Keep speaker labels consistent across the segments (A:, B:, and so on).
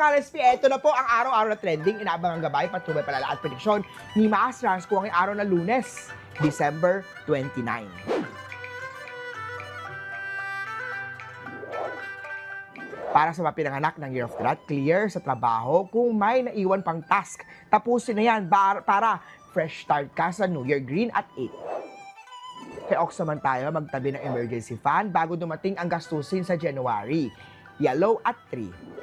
A: ka-RSP, eto na po ang araw-araw na trending, inaabang ang gabay, patubay palala at prediksyon ni Maas Trans kung ang araw na Lunes, December 29. Para sa mga pinanganak ng Year of the Rat, clear sa trabaho kung may naiwan pang task. Tapusin na yan para fresh start ka sa New Year. Green at 8. Kay Ox naman tayo, magtabi ng emergency fund bago dumating ang gastusin sa January. Yellow at 3.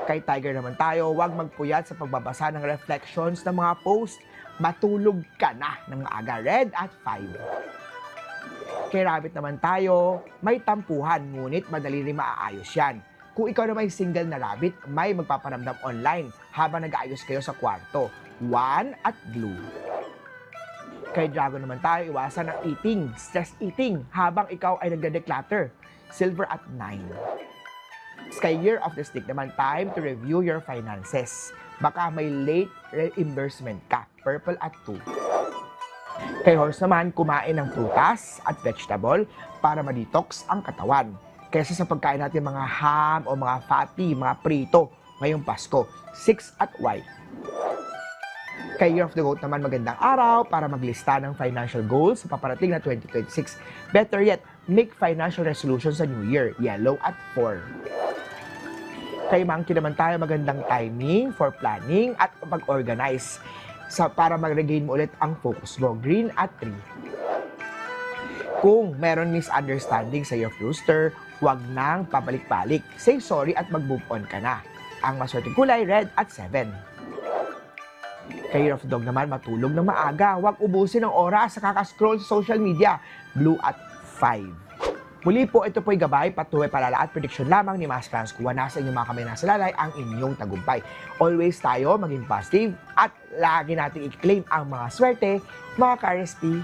A: Kay Tiger naman tayo, huwag magpuyat sa pagbabasa ng reflections ng mga post. Matulog ka na ng maaga. Red at 5. Kay Rabbit naman tayo, may tampuhan, ngunit madali rin maaayos yan. Kung ikaw na may single na rabbit, may magpaparamdam online habang nag-aayos kayo sa kwarto. 1 at blue. Kay Dragon naman tayo, iwasan ang eating, stress eating, habang ikaw ay nagde-declutter. Silver at 9. Sky Year of the Stick naman, time to review your finances. Baka may late reimbursement ka. Purple at 2. Kay Horse naman, kumain ng prutas at vegetable para ma-detox ang katawan. Kaysa sa pagkain natin mga ham o mga fatty, mga prito ngayong Pasko. 6 at white. Kay Year of the Goat naman, magandang araw para maglista ng financial goals sa paparating na 2026. Better yet, make financial resolutions sa New Year. Yellow at 4. Kay Monkey naman tayo, magandang timing for planning at pag-organize para mag-regain mo ulit ang focus mo. Green at 3. Kung meron misunderstanding sa your rooster, huwag nang pabalik-balik. Say sorry at mag-move on ka na. Ang maswerteng kulay, red at 7. Kay Year of the Dog naman, matulog ng maaga. Huwag ubusin ang oras sa kakascroll sa social media. Blue at 5. Muli po, ito po'y gabay, patuloy palala at prediksyon lamang ni Maas Trans. Kuha na sa inyong mga kamay nasa lalay ang inyong tagumpay. Always tayo maging positive at lagi nating i-claim ang mga swerte, mga ka-RSP.